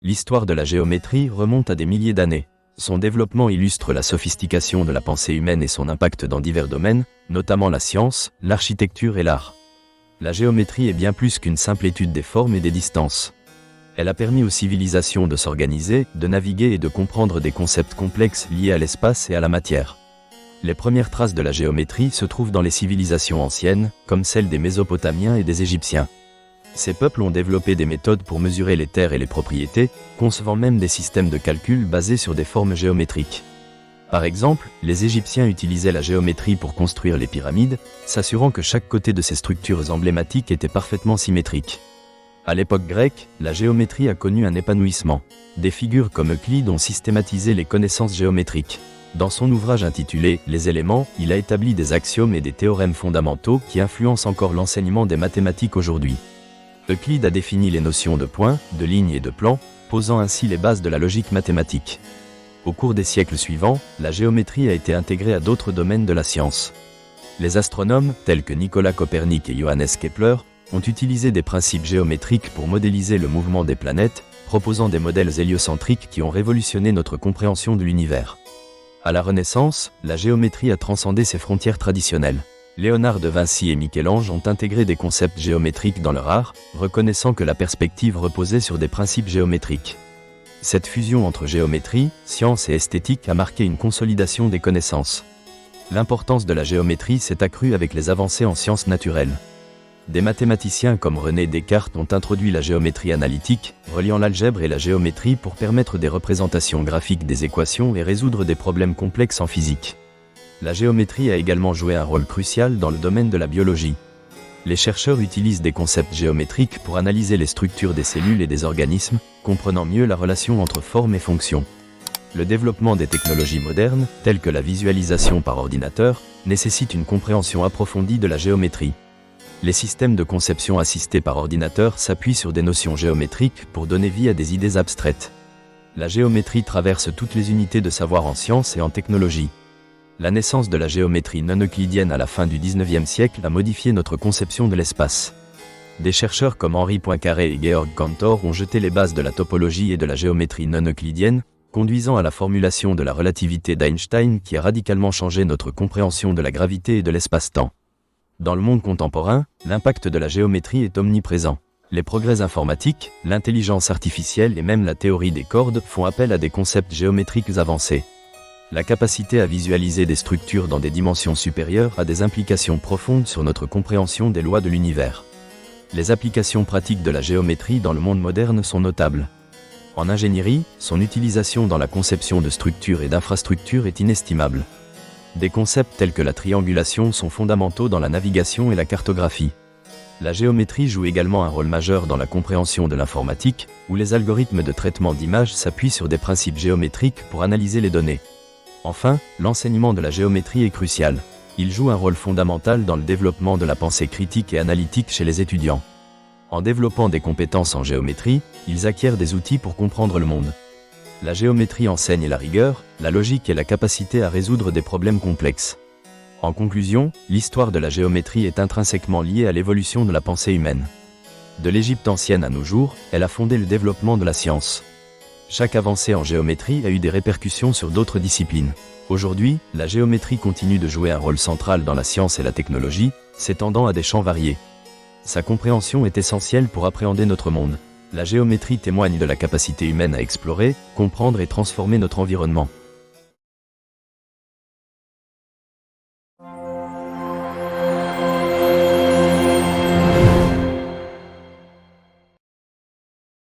L'histoire de la géométrie remonte à des milliers d'années. Son développement illustre la sophistication de la pensée humaine et son impact dans divers domaines, notamment la science, l'architecture et l'art. La géométrie est bien plus qu'une simple étude des formes et des distances. Elle a permis aux civilisations de s'organiser, de naviguer et de comprendre des concepts complexes liés à l'espace et à la matière. Les premières traces de la géométrie se trouvent dans les civilisations anciennes, comme celles des Mésopotamiens et des Égyptiens. Ces peuples ont développé des méthodes pour mesurer les terres et les propriétés, concevant même des systèmes de calcul basés sur des formes géométriques. Par exemple, les Égyptiens utilisaient la géométrie pour construire les pyramides, s'assurant que chaque côté de ces structures emblématiques était parfaitement symétrique. À l'époque grecque, la géométrie a connu un épanouissement. Des figures comme Euclide ont systématisé les connaissances géométriques. Dans son ouvrage intitulé « Les éléments », il a établi des axiomes et des théorèmes fondamentaux qui influencent encore l'enseignement des mathématiques aujourd'hui. Euclide a défini les notions de points, de lignes et de plans, posant ainsi les bases de la logique mathématique. Au cours des siècles suivants, la géométrie a été intégrée à d'autres domaines de la science. Les astronomes, tels que Nicolas Copernic et Johannes Kepler, ont utilisé des principes géométriques pour modéliser le mouvement des planètes, proposant des modèles héliocentriques qui ont révolutionné notre compréhension de l'univers. À la Renaissance, la géométrie a transcendé ses frontières traditionnelles. Léonard de Vinci et Michel-Ange ont intégré des concepts géométriques dans leur art, reconnaissant que la perspective reposait sur des principes géométriques. Cette fusion entre géométrie, science et esthétique a marqué une consolidation des connaissances. L'importance de la géométrie s'est accrue avec les avancées en sciences naturelles. Des mathématiciens comme René Descartes ont introduit la géométrie analytique, reliant l'algèbre et la géométrie pour permettre des représentations graphiques des équations et résoudre des problèmes complexes en physique. La géométrie a également joué un rôle crucial dans le domaine de la biologie. Les chercheurs utilisent des concepts géométriques pour analyser les structures des cellules et des organismes, comprenant mieux la relation entre forme et fonction. Le développement des technologies modernes, telles que la visualisation par ordinateur, nécessite une compréhension approfondie de la géométrie. Les systèmes de conception assistés par ordinateur s'appuient sur des notions géométriques pour donner vie à des idées abstraites. La géométrie traverse toutes les unités de savoir en sciences et en technologie. La naissance de la géométrie non euclidienne à la fin du XIXe siècle a modifié notre conception de l'espace. Des chercheurs comme Henri Poincaré et Georg Cantor ont jeté les bases de la topologie et de la géométrie non euclidienne, conduisant à la formulation de la relativité d'Einstein qui a radicalement changé notre compréhension de la gravité et de l'espace-temps. Dans le monde contemporain, l'impact de la géométrie est omniprésent. Les progrès informatiques, l'intelligence artificielle et même la théorie des cordes font appel à des concepts géométriques avancés. La capacité à visualiser des structures dans des dimensions supérieures a des implications profondes sur notre compréhension des lois de l'univers. Les applications pratiques de la géométrie dans le monde moderne sont notables. En ingénierie, son utilisation dans la conception de structures et d'infrastructures est inestimable. Des concepts tels que la triangulation sont fondamentaux dans la navigation et la cartographie. La géométrie joue également un rôle majeur dans la compréhension de l'informatique, où les algorithmes de traitement d'images s'appuient sur des principes géométriques pour analyser les données. Enfin, l'enseignement de la géométrie est crucial. Il joue un rôle fondamental dans le développement de la pensée critique et analytique chez les étudiants. En développant des compétences en géométrie, ils acquièrent des outils pour comprendre le monde. La géométrie enseigne la rigueur, la logique et la capacité à résoudre des problèmes complexes. En conclusion, l'histoire de la géométrie est intrinsèquement liée à l'évolution de la pensée humaine. De l'Égypte ancienne à nos jours, elle a fondé le développement de la science. Chaque avancée en géométrie a eu des répercussions sur d'autres disciplines. Aujourd'hui, la géométrie continue de jouer un rôle central dans la science et la technologie, s'étendant à des champs variés. Sa compréhension est essentielle pour appréhender notre monde. La géométrie témoigne de la capacité humaine à explorer, comprendre et transformer notre environnement.